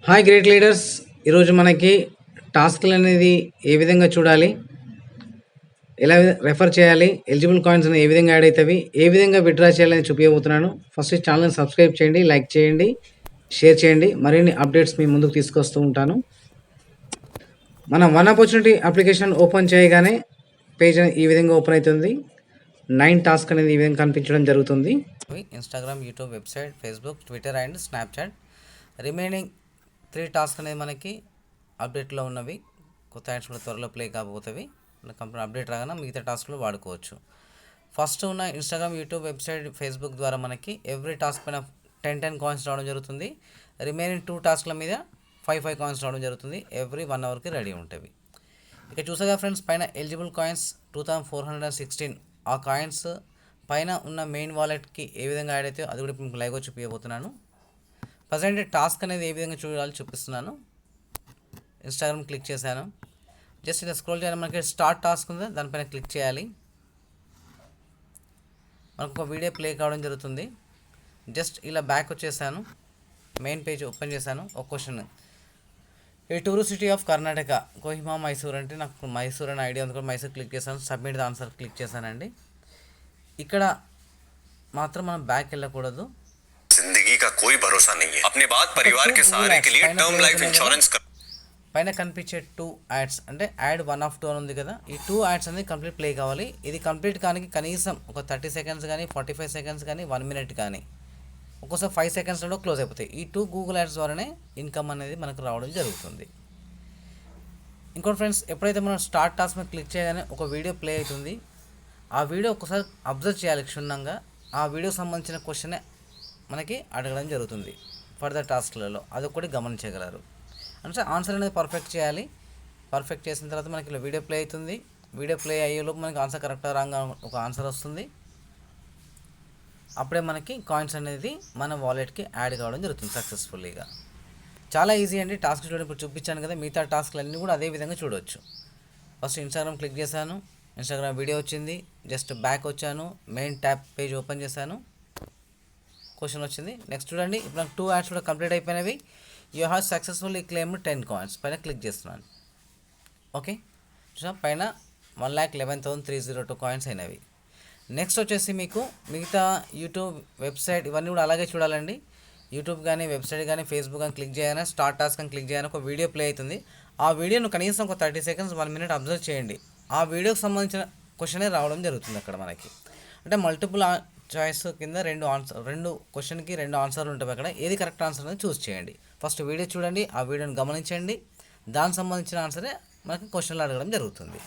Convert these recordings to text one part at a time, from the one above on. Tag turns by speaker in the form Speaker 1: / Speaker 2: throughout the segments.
Speaker 1: Hi great leaders. ఈరోజు మనకి టాస్క్లు అనేది ఏ విధంగా చూడాలి, ఎలా రెఫర్ చేయాలి, ఎలిజిబుల్ కాయిన్స్ ఏ విధంగా యాడ్ అవుతాయి, ఏ విధంగా విత్డ్రా చేయాలని చూపించబోతున్నాను. ఫస్ట్ ఛానల్ని సబ్స్క్రైబ్ చేయండి, లైక్ చేయండి, షేర్ చేయండి. మరిన్ని అప్డేట్స్ మీ ముందుకు తీసుకొస్తూ ఉంటాను. మనం వన్ ఆపర్చునిటీ అప్లికేషన్ ఓపెన్ చేయగానే పేజ్ ఈ విధంగా ఓపెన్ అవుతుంది. 9 టాస్క్ అనేది ఈ విధంగా కనిపించడం జరుగుతుంది.
Speaker 2: Instagram, YouTube, website, Facebook, Twitter and Snapchat. Remaining 3 task అనేది మనకి అప్డేట్లో ఉన్నవి. కొత్త యాడ్స్ కూడా త్వరలో ప్లే కాబోతుంది. కంపెనీ అప్డేట్ రాగానే మిగతా టాస్క్లు వాడుకోవచ్చు. ఫస్ట్ ఉన్న ఇన్స్టాగ్రామ్, యూట్యూబ్, వెబ్సైట్, ఫేస్బుక్ ద్వారా మనకి ఎవ్రీ టాస్క్ పైన 10 కాయిన్స్ రావడం జరుగుతుంది. రిమైనింగ్ 2 టాస్క్ల మీద 5 కాయిన్స్ రావడం జరుగుతుంది. ఎవ్రీ 1 అవర్కి రెడీ ఉంటుంది. ఇక చూసాగా ఫ్రెండ్స్, పైన ఎలిజిబుల్ కాయిన్స్ 2416. ఆ కాయిన్స్ పైన ఉన్న మెయిన్ వాలెట్కి ఏ విధంగా యాడ్ అయితే అది కూడా మీకు లైవ్గా చూపించబోతున్నాను. ప్రజెంట్ టాస్క్ అనేది ఏ విధంగా చూడాలి చూపిస్తున్నాను. ఇన్స్టాగ్రామ్ క్లిక్ చేశాను. జస్ట్ ఇలా స్క్రోల్ చేయాలి. మనకి స్టార్ట్ టాస్క్ ఉంది, దానిపైన క్లిక్ చేయాలి. మనకు ఒక వీడియో ప్లే కావడం జరుగుతుంది. జస్ట్ ఇలా బ్యాక్ వచ్చేసాను. మెయిన్ పేజ్ ఓపెన్ చేశాను. ఒక question, A tourist city of Karnataka Kohima Mysore అంటే నాకు మైసూర్ అనే ఐడియా ఉంది. మైసూర్ క్లిక్ చేశాను. సబ్మిట్ ద ఆన్సర్ క్లిక్ చేశానండి. ఇక్కడ మాత్రం మనం బ్యాక్ వెళ్ళకూడదు.
Speaker 3: जिंदगी का कोई भरोसा नहीं है अपने बाद परिवार के सहारे के लिए टर्म लाइफ इंश्योरेंस
Speaker 2: పైన కనిపించే 2 యాడ్స్ అంటే యాడ్ 1 of 2 అని ఉంది కదా. ఈ 2 యాడ్స్ అనేది కంప్లీట్ ప్లే కావాలి. ఇది కంప్లీట్ కానీ కనీసం ఒక 30 సెకండ్స్ కానీ 45 సెకండ్స్ కానీ 1 minute కానీ ఒక్కోసారి 5 సెకండ్స్లో క్లోజ్ అయిపోతాయి. ఈ 2 గూగుల్ యాడ్స్ ద్వారానే ఇన్కమ్ అనేది మనకు రావడం జరుగుతుంది. ఇంకోటి ఫ్రెండ్స్, ఎప్పుడైతే మనం స్టార్ట్ టాస్క్ మీద క్లిక్ చేయగానే ఒక వీడియో ప్లే అవుతుంది. ఆ వీడియో ఒకసారి అబ్జర్వ్ చేయాలి క్షుణ్ణంగా. ఆ వీడియోకి సంబంధించిన క్వశ్చనే మనకి అడగడం జరుగుతుంది ఫర్దర్ టాస్క్లలో. అదొకటి గమనించగలరు. అంటే ఆన్సర్ అనేది పర్ఫెక్ట్ చేయాలి. పర్ఫెక్ట్ చేసిన తర్వాత మనకి ఇలా వీడియో ప్లే అవుతుంది. వీడియో ప్లే అయ్యేలోపు మనకి ఆన్సర్ కరెక్ట్గా రాంగా ఒక ఆన్సర్ వస్తుంది. అప్పుడే మనకి కాయిన్స్ అనేది మన వాలెట్కి యాడ్ కావడం జరుగుతుంది సక్సెస్ఫుల్లీగా. చాలా ఈజీ అండి. టాస్క్ చూడండి, ఇప్పుడు చూపించాను కదా. మిగతా టాస్క్లు అన్నీ కూడా అదే విధంగా చూడవచ్చు. ఫస్ట్ ఇన్స్టాగ్రామ్ క్లిక్ చేశాను. ఇన్స్టాగ్రామ్ వీడియో వచ్చింది. జస్ట్ బ్యాక్ వచ్చాను. మెయిన్ ట్యాబ్ పేజ్ ఓపెన్ చేశాను. క్వశ్చన్ వచ్చింది. నెక్స్ట్ చూడండి, ఇప్పుడు నాకు 2 యాడ్స్ కూడా కంప్లీట్ అయిపోయినవి. You have successfully claimed 10 coins పైన క్లిక్ చేస్తున్నాను. ఓకే, చూసా పైన 1,11,302 కాయిన్స్ అయినవి. నెక్స్ట్ వచ్చేసి మీకు మిగతా యూట్యూబ్, వెబ్సైట్ ఇవన్నీ కూడా అలాగే చూడాలండి. యూట్యూబ్ కానీ, వెబ్సైట్ కానీ, ఫేస్బుక్ కానీ క్లిక్ చేయగానే స్టార్ట్ టాస్క్ అని క్లిక్ చేయగానే ఒక వీడియో ప్లే అవుతుంది. ఆ వీడియోను కనీసం ఒక 30 సెకండ్స్ 1 minute అబ్జర్వ్ చేయండి. ఆ వీడియోకి సంబంధించిన క్వశ్చనే రావడం జరుగుతుంది అక్కడ మనకి. అంటే మల్టిపుల్ చాయిస్ కింద 2 క్వశ్చన్కి 2 ఆన్సర్లు ఉంటాయి. అక్కడ ఏది కరెక్ట్ ఆన్సర్ అనేది చూస్ చేయండి. ఫస్ట్ వీడియో చూడండి, ఆ వీడియోని గమనించండి. దానికి సంబంధించిన ఆన్సరే మనకి క్వశ్చన్లు అడగడం జరుగుతుంది.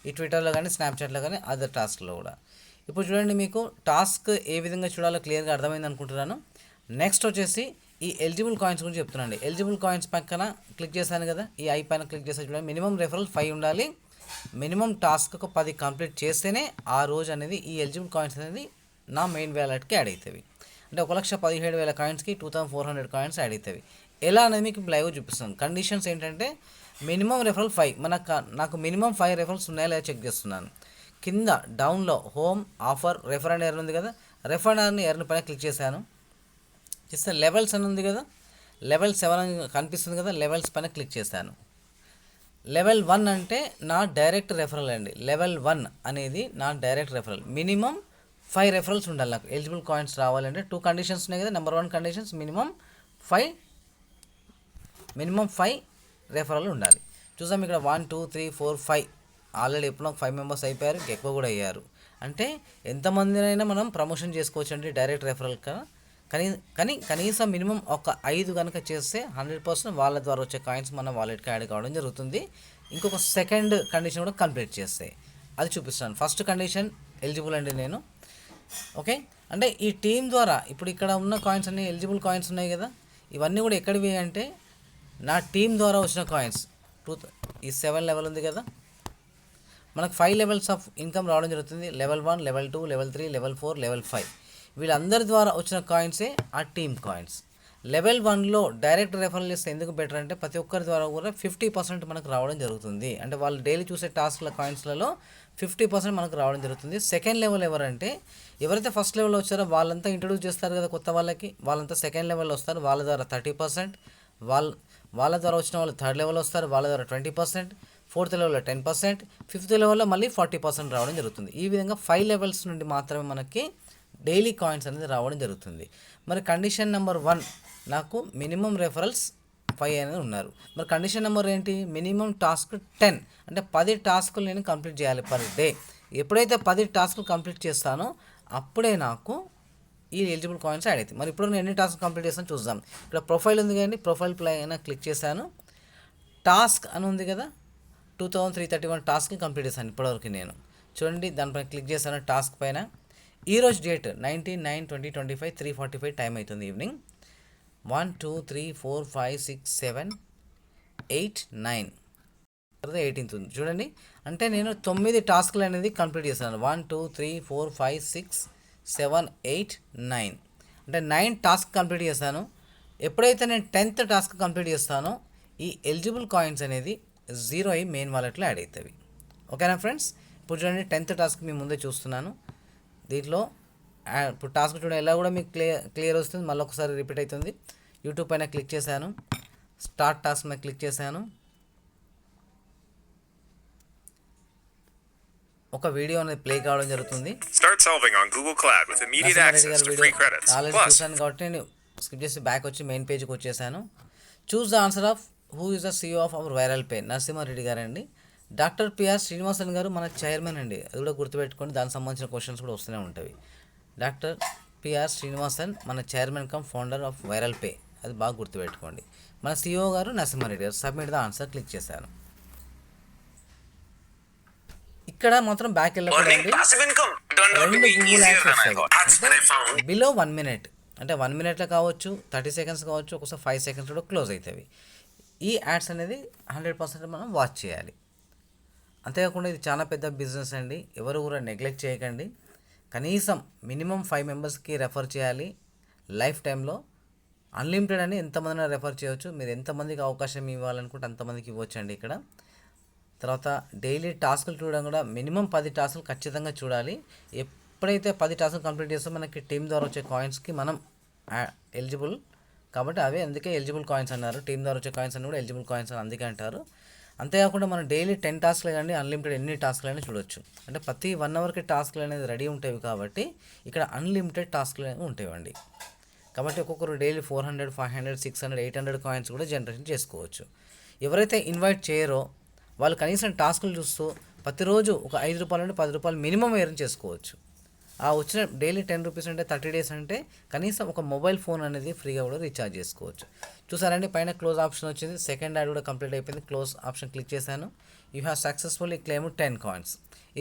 Speaker 2: ఈ ట్విట్టర్లో కానీ, స్నాప్చాట్లో కానీ, అదర్ టాస్క్లో కూడా. ఇప్పుడు చూడండి, మీకు టాస్క్ ఏ విధంగా చూడాలో క్లియర్గా అర్థమైంది అనుకుంటున్నాను. నెక్స్ట్ వచ్చేసి ఈ ఎలిజిబుల్ కాయిన్స్ గురించి చెప్తున్నాండి. ఎలిజిబుల్ కాయిన్స్ పక్కన క్లిక్ చేశాను కదా, ఈ ఐ పైన క్లిక్ చేస్తే చూడండి, మినిమం రెఫరల్ 5 ఉండాలి. మినిమం టాస్క్కు 10 కంప్లీట్ చేస్తేనే ఆ రోజు అనేది ఈ ఎలిజిబుల్ కాయిన్స్ అనేది నా మెయిన్ వ్యాలెట్కి యాడ్ అవుతాయి. అంటే 1,17,000 కాయిన్స్కి 2,400 కాయిన్స్ యాడ్ అవుతాయి. ఎలా అనేది మీకు లైవ్ చూపిస్తాను. కండిషన్స్ ఏంటంటే మినిమం రెఫరల్ 5. నాకు మినిమం 5 రెఫరల్స్ ఉన్నాయో లేదో చెక్ చేస్తున్నాను. కింద డౌన్లో home, offer, refer and earn ఉంది కదా. రెఫర్ అండ్ ఎర్న్ పైన క్లిక్ చేశాను. చేస్తే లెవెల్స్ అని ఉంది కదా, లెవెల్ 7 అని కనిపిస్తుంది కదా. లెవెల్స్ పైన క్లిక్ చేశాను. లెవెల్ 1 అంటే నా డైరెక్ట్ రెఫరల్ అండి. లెవెల్ 1 అనేది నా డైరెక్ట్ రెఫరల్. మినిమం 5 రెఫరల్స్ ఉండాలి నాకు ఎలిజిబుల్ కాయిన్స్ రావాలంటే. 2 కండిషన్స్ ఉన్నాయి కదా. నెంబర్ 1 కండిషన్స్ మినిమం 5 రెఫరల్ ఉండాలి. చూసాం ఇక్కడ 1 2 3 4 5 ఆల్రెడీ ఎప్పుడు నాకు 5 మెంబర్స్ అయిపోయారు, ఇంకా ఎక్కువ కూడా అయ్యారు. అంటే ఎంతమందినైనా మనం ప్రమోషన్ చేసుకోవచ్చు అండి డైరెక్ట్ రెఫరల్ కదా. కానీ కనీసం మినిమం ఒక 5 కనుక చేస్తే 100% వాళ్ళ ద్వారా వచ్చే కాయిన్స్ మన వాలెట్కి యాడ్ కావడం జరుగుతుంది. ఇంకొక సెకండ్ కండిషన్ కూడా కంప్లీట్ చేస్తే అది చూపిస్తాను. ఫస్ట్ కండిషన్ ఎలిజిబుల్ అండి నేను. ఓకే, అంటే ఈ టీం ద్వారా ఇప్పుడు ఇక్కడ ఉన్న కాయిన్స్ అన్నీ ఎలిజిబుల్ కాయిన్స్ ఉన్నాయి కదా. ఇవన్నీ కూడా ఎక్కడివి అంటే నా టీం ద్వారా వచ్చిన కాయిన్స్. ఈ 7 లెవెల్ ఉంది కదా, మనకు 5 లెవెల్స్ ఆఫ్ ఇన్కమ్ రావడం జరుగుతుంది. Level 1, level 2, level 3, level 4, level 5 వీళ్ళందరి ద్వారా వచ్చిన కాయిన్సే ఆ టీమ్ కాయిన్స్. లెవెల్ 1లో డైరెక్ట్ రెఫరల్ చేస్తే ఎందుకు బెటర్ అంటే ప్రతి ఒక్కరి ద్వారా కూడా 50% మనకు రావడం జరుగుతుంది. అంటే వాళ్ళు డైలీ చూసే టాస్క్ల కాయిన్స్లలో 50% మనకు రావడం జరుగుతుంది. సెకండ్ లెవెల్ ఎవరంటే ఎవరైతే ఫస్ట్ లెవెల్లో వచ్చారో వాళ్ళంతా ఇంట్రడ్యూస్ చేస్తారు కదా కొత్త వాళ్ళకి, వాళ్ళంతా సెకండ్ లెవెల్లో వస్తారు. వాళ్ళ ద్వారా 30%, వాళ్ళ ద్వారా వచ్చిన వాళ్ళు థర్డ్ లెవెల్ వస్తారు, వాళ్ళ ద్వారా 20%, ఫోర్త్ లెవెల్లో 10%, ఫిఫ్త్ లెవెల్లో మళ్ళీ 40% రావడం జరుగుతుంది. ఈ విధంగా 5 లెవెల్స్ నుండి మాత్రమే మనకి డైలీ కాయిన్స్ అనేది రావడం జరుగుతుంది. మరి కండిషన్ నెంబర్ 1 నాకు మినిమం రెఫరల్స్ 5 అనేది ఉన్నారు. మరి కండిషన్ నెంబర్ ఏంటి? మినిమం టాస్క్ 10, అంటే 10 టాస్కులు నేను కంప్లీట్ చేయాలి పర్ డే. ఎప్పుడైతే 10 టాస్కులు కంప్లీట్ చేస్తానో అప్పుడే నాకు ఈ ఎలిజిబుల్ కాయిన్స్ యాడ్ అవుతాయి. మరి ఇప్పుడు నేను ఎన్ని టాస్క్ కంప్లీట్ చేస్తాను చూద్దాం. ఇక్కడ ప్రొఫైల్ ఉంది కదండి, ప్రొఫైల్ పైన క్లిక్ చేశాను. టాస్క్ అని ఉంది కదా, 2331 టాస్క్ కంప్లీట్ చేశాను ఇప్పటివరకు నేను. చూడండి దానిపైన క్లిక్ చేశాను టాస్క్ పైన. ఈరోజు డేట్ 19/9/2025 3:45 టైం అవుతుంది ఈవినింగ్. 1 2 3 4 5 6 7 8 9 తర్వాత 18th ఉంది చూడండి. అంటే నేను 9 టాస్క్లు అనేది కంప్లీట్ చేశాను. 1 2 3 4 5 6 7 8 9 అంటే 9 టాస్క్ కంప్లీట్ చేశాను. ఎప్పుడైతే నేను 10th టాస్క్ కంప్లీట్ చేస్తానో ఈ ఎలిజిబుల్ కాయిన్స్ అనేది 0 అయ్యి మెయిన్ వాలెట్లో యాడ్ అవుతాయి. ఓకేనా ఫ్రెండ్స్? ఇప్పుడు చూడండి 10th టాస్క్ మీ ముందే చూస్తున్నాను. దీంట్లో ఇప్పుడు టాస్క్ చూడండి ఎలా కూడా మీకు క్లియర్ వస్తుంది. మళ్ళీ ఒకసారి రిపీట్ అవుతుంది. యూట్యూబ్ పైన క్లిక్ చేశాను, స్టార్ట్ టాస్క్ మీద క్లిక్ చేశాను. ఒక వీడియో అనేది ప్లే కావడం జరుగుతుంది.
Speaker 3: Start solving on Google Cloud with immediate access to free credits.
Speaker 2: Already
Speaker 3: Plus,
Speaker 2: చూసాను కాబట్టి నేను స్కిప్ చేసి బ్యాక్ వచ్చి మెయిన్ పేజ్కి వచ్చేసాను. Choose the answer of who is the CEO of our viral pay? Narasimha Reddy గారండి. డాక్టర్ పిఆర్ శ్రీనివాసన్ గారు మన చైర్మన్ అండి, అది కూడా గుర్తుపెట్టుకోండి. దానికి సంబంధించిన క్వశ్చన్స్ కూడా వస్తూనే ఉంటాయి. డాక్టర్ పిఆర్ శ్రీనివాసన్ మన chairman cum founder of viral pay, అది బాగా గుర్తుపెట్టుకోండి. మన CEO గారు నరసింహారెడ్డి గారు. సబ్మిట్ ద ఆన్సర్ క్లిక్ చేశాను. ఇక్కడ మాత్రం బ్యాక్ వెళ్ళకూడదండి. రెండు గూగుల్ యాడ్స్ వస్తాయి బిలో 1 minute, అంటే 1 minute కావచ్చు, 30 seconds కావచ్చు, ఒకసారి 5 seconds కూడా క్లోజ్ అవుతాయి. ఈ యాడ్స్ అనేది 100% మనం వాచ్ చేయాలి. అంతేకాకుండా ఇది చాలా పెద్ద బిజినెస్ అండి, ఎవరు కూడా నెగ్లెక్ట్ చేయకండి. కనీసం మినిమం 5 మెంబర్స్కి రెఫర్ చేయాలి. లైఫ్ టైంలో అన్లిమిటెడ్ అని ఎంతమందిని రెఫర్ చేయవచ్చు. మీరు ఎంతమందికి అవకాశం ఇవ్వాలనుకుంటే అంతమందికి ఇవ్వచ్చండి ఇక్కడ. తర్వాత డైలీ టాస్కులు చూడడం కూడా మినిమం 10 టాస్కులు ఖచ్చితంగా చూడాలి. ఎప్పుడైతే 10 టాస్కులు కంప్లీట్ చేస్తే మనకి టీం ద్వారా వచ్చే కాయిన్స్కి మనం ఎలిజిబుల్ కాబట్టి అవే అందుకే ఎలిజిబుల్ కాయిన్స్ అన్నారు. టీం ద్వారా వచ్చే కాయిన్స్ అని కూడా ఎలిజిబుల్ కాయిన్స్ అని అందుకే అంటారు. అంతేకాకుండా మనం డైలీ 10 టాస్క్లు కానీ అన్లిమిటెడ్ ఎన్ని టాస్క్లు అయినా చూడొచ్చు. అంటే ప్రతి 1 అవర్కి టాస్క్లు అనేది రెడీ ఉంటాయి కాబట్టి ఇక్కడ అన్లిమిటెడ్ టాస్క్లు ఉంటాయండి. కాబట్టి ఒక్కొక్కరు డైలీ 400, 500, 600, 800 కాయిన్స్ కూడా జనరేషన్ చేసుకోవచ్చు. ఎవరైతే ఇన్వైట్ చేయరో వాళ్ళు కనీసం టాస్కులు చూస్తూ ప్రతిరోజు ఒక 5 రూపాయల నుండి 10 రూపాయలు మినిమం ఎర్న్ చేసుకోవచ్చు. ఆ వచ్చిన డైలీ 10 రూపీస్ అంటే 30 days అంటే కనీసం ఒక మొబైల్ ఫోన్ అనేది ఫ్రీగా కూడా రీఛార్జ్ చేసుకోవచ్చు. చూసారండి పైన క్లోజ్ ఆప్షన్ వచ్చింది. సెకండ్ యాడ్ కూడా కంప్లీట్ అయిపోయింది. క్లోజ్ ఆప్షన్ క్లిక్ చేశాను. You have successfully claim 10 coins.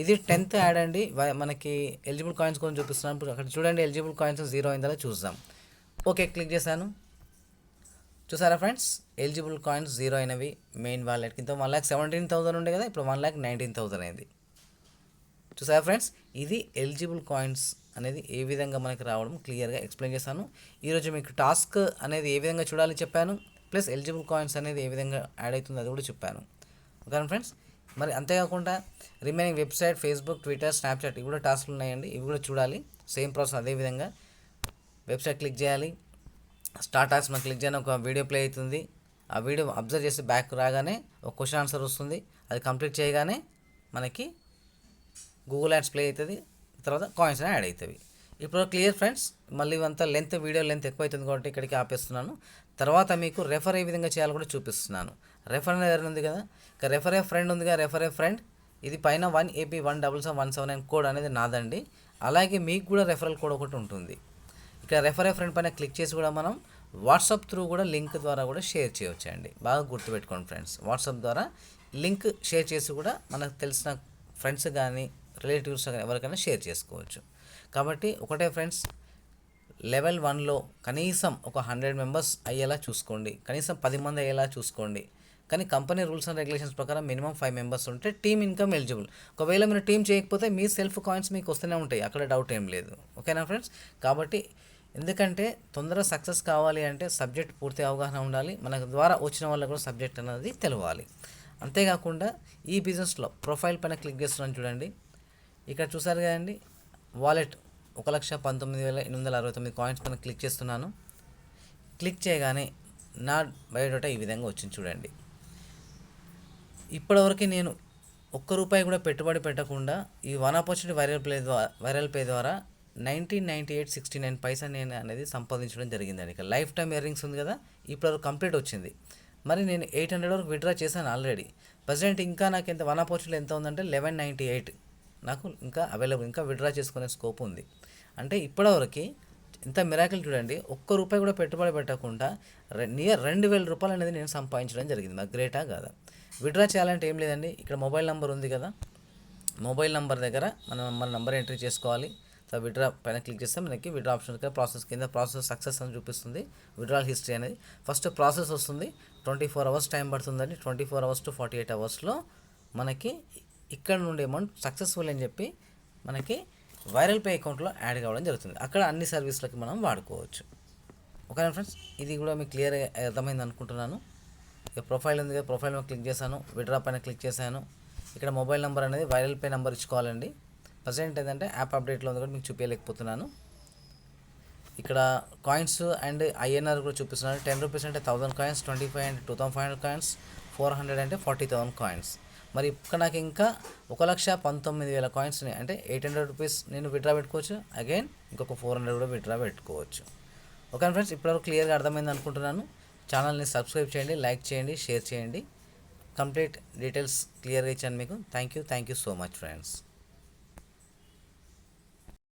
Speaker 2: ఇది 10th యాడ్ అండి. మనకి ఎలిజిబుల్ కాయిన్స్ కోసం చూపిస్తున్నాను. అక్కడ చూడండి ఎలిజిబుల్ కాయిన్స్ 0 అయిందో చూద్దాం. ఓకే క్లిక్ చేశాను. చూసారా ఫ్రెండ్స్, ఎలిజిబుల్ కాయిన్స్ 0 అయినవి మెయిన్ వాలెట్కి. ఇంత 1,17,000 ఉండే కదా, ఇప్పుడు 1,19,000 అయింది. చూసారా ఫ్రెండ్స్, ఇది ఎలిజిబుల్ కాయిన్స్ అనేది ఏ విధంగా మనకి రావడం క్లియర్గా ఎక్స్ప్లెయిన్ చేశాను. ఈరోజు మీకు టాస్క్ అనేది ఏ విధంగా చూడాలి చెప్పాను, ప్లస్ ఎలిజిబుల్ కాయిన్స్ అనేది ఏ విధంగా యాడ్ అవుతుంది అది కూడా చెప్పాను. ఓకే ఫ్రెండ్స్, మరి అంతేకాకుండా remaining website, Facebook, Twitter, Snapchat ఇవి కూడా టాస్క్లు ఉన్నాయండి. ఇవి కూడా చూడాలి. సేమ్ ప్రాసెస్ అదే విధంగా వెబ్సైట్ క్లిక్ చేయాలి. స్టార్ట్ టాస్క్ మనం క్లిక్ చేయని ఒక వీడియో ప్లే అవుతుంది. ఆ వీడియో అబ్జర్వ్ చేసి బ్యాక్ రాగానే ఒక క్వశ్చన్ ఆన్సర్ వస్తుంది. అది కంప్లీట్ చేయగానే మనకి గూగుల్ యాడ్స్ ప్లే అవుతుంది. తర్వాత కాయిన్స్ యాడ్ అవుతాయి. ఇప్పుడు క్లియర్ ఫ్రెండ్స్. మళ్ళీ ఇవంతా వీడియో లెంత్ ఎక్కువ అవుతుంది కాబట్టి ఇక్కడికి ఆపేస్తున్నాను. తర్వాత మీకు రెఫర్ ఏ విధంగా చేయాలో కూడా చూపిస్తున్నాను. రెఫర్ అనేది ఉంది కదా, ఇక రెఫర్ ఏ ఫ్రెండ్ ఉంది కదా, రెఫర్ ఏ ఫ్రెండ్ ఇది పైన 1AP17717 కోడ్ అనేది నాదండి. అలాగే మీకు కూడా రెఫరల్ కోడ్ ఒకటి ఉంటుంది. ఇక్కడ రెఫర్ ఏ ఫ్రెండ్ పైన క్లిక్ చేసి కూడా మనం వాట్సాప్ త్రూ కూడా లింక్ ద్వారా కూడా షేర్ చేయవచ్చండి. బాగా గుర్తుపెట్టుకోండి ఫ్రెండ్స్, వాట్సాప్ ద్వారా లింక్ షేర్ చేసి కూడా మనకు తెలిసిన ఫ్రెండ్స్ కానీ రిలేటివ్స్ కానీ ఎవరికైనా షేర్ చేసుకోవచ్చు. కాబట్టి ఒకటే ఫ్రెండ్స్, లెవెల్ 1లో కనీసం ఒక 100 మెంబర్స్ అయ్యేలా చూసుకోండి, కనీసం 10 మంది అయ్యేలా చూసుకోండి. కానీ కంపెనీ రూల్స్ అండ్ రెగ్యులేషన్స్ ప్రకారం మినిమం 5 మెంబర్స్ ఉంటే టీమ్ ఇన్కమ్ ఎలిజిబుల్. ఒకవేళ మీరు టీమ్ చేయకపోతే మీ సెల్ఫ్ కాయిన్స్ మీకు వస్తూనే ఉంటాయి, అక్కడ డౌట్ ఏం లేదు. ఓకేనా ఫ్రెండ్స్? కాబట్టి ఎందుకంటే తొందరగా సక్సెస్ కావాలి అంటే సబ్జెక్ట్ పూర్తి అవగాహన ఉండాలి. మన ద్వారా వచ్చిన వాళ్ళకు కూడా సబ్జెక్ట్ అనేది తెలవాలి. అంతేకాకుండా ఈ బిజినెస్లో ప్రొఫైల్ పైన క్లిక్ చేస్తున్నాను చూడండి. ఇక్కడ చూసారు కదండి, వాలెట్ 1,19,869 కాయిన్స్ పైన క్లిక్ చేస్తున్నాను. క్లిక్ చేయగానే నా బయోడేటా ఈ విధంగా వచ్చింది చూడండి. ఇప్పటివరకు నేను ఒక్క రూపాయి కూడా పెట్టుబడి పెట్టకుండా ఈ వన్ ఆపర్చునిటీ వైరల్ పే ద్వారా 1998.69 పైసా నేను అనేది సంపాదించడం జరిగిందండి. ఇక లైఫ్ టైమ్ ఇయరింగ్స్ ఉంది కదా, ఇప్పటివరకు కంప్లీట్ వచ్చింది. మరి నేను 800 వరకు విత్డ్రా చేశాను ఆల్రెడీ. ప్రజెంట్ ఇంకా నాకు ఎంత వన్ ఆపర్చునిటీ ఎంత ఉందంటే 1198 నాకు ఇంకా అవైలబుల్, ఇంకా విత్డ్రా చేసుకునే స్కోప్ ఉంది. అంటే ఇప్పటివరకు ఇంత మిరాకిల్ చూడండి, ఒక్క రూపాయి కూడా పెట్టుబడి పెట్టకుండా నియర్ 2000 రూపాయలు అనేది నేను సంపాదించడం జరిగింది. నాకు గ్రేటా కాదా? విత్డ్రా చేయాలంటే ఏం లేదండి, ఇక్కడ మొబైల్ నెంబర్ ఉంది కదా, మొబైల్ నెంబర్ దగ్గర మనం మన నెంబర్ ఎంట్రీ చేసుకోవాలి. సో విత్డ్రా పైన క్లిక్ చేస్తే మనకి విత్డ్రా ఆప్షన్ ప్రాసెస్ కింద ప్రాసెస్ సక్సెస్ అని చూపిస్తుంది. విత్డ్రాల్ హిస్టరీ అనేది ఫస్ట్ ప్రాసెస్ వస్తుంది. 24 అవర్స్ టైం పడుతుందండి. 24 అవర్స్ టు 48 అవర్స్లో మనకి ఇక్కడ నుండి అమౌంట్ సక్సెస్ఫుల్ అని చెప్పి మనకి వైరల్ పే అకౌంట్లో యాడ్ కావడం జరుగుతుంది. అక్కడ అన్ని సర్వీసులకి మనం వాడుకోవచ్చు. ఓకేనా ఫ్రెండ్స్, ఇది కూడా మీకు క్లియర్గా అర్థమైంది అనుకుంటున్నాను. ఇక ప్రొఫైల్ ఉంది కదా, ప్రొఫైల్ మీద క్లిక్ చేశాను, విత్డ్రా పైన క్లిక్ చేశాను. ఇక్కడ మొబైల్ నెంబర్ అనేది వైరల్ పే నెంబర్ ఇచ్చుకోవాలండి. ప్రజెంట్ ఏంటంటే యాప్ అప్డేట్లో ఉంది కూడా మీకు చూపించలేకపోతున్నాను. ఇక్కడ కాయిన్స్ అండ్ ఐఎన్ఆర్ కూడా చూపిస్తున్నాను. 10 రూపీస్ అంటే 1000 కాయిన్స్, 25 అంటే 2500 కాయిన్స్, 400 అంటే 40,000 కాయిన్స్. మరి ఇక్కడ నాకు ఇంకా 1,19,000 కాయిన్స్ని అంటే 800 రూపీస్ నేను విత్డ్రా పెట్టుకోవచ్చు. అగైన్ ఇంకొక 400 కూడా విత్డ్రా పెట్టుకోవచ్చు. ఓకే ఫ్రెండ్స్, ఇప్పటివరకు క్లియర్గా అర్థమైంది అనుకుంటున్నాను. ఛానల్ని సబ్స్క్రైబ్ చేయండి, లైక్ చేయండి, షేర్ చేయండి. కంప్లీట్ డీటెయిల్స్ క్లియర్గా ఇచ్చాను మీకు. Thank you so much friends.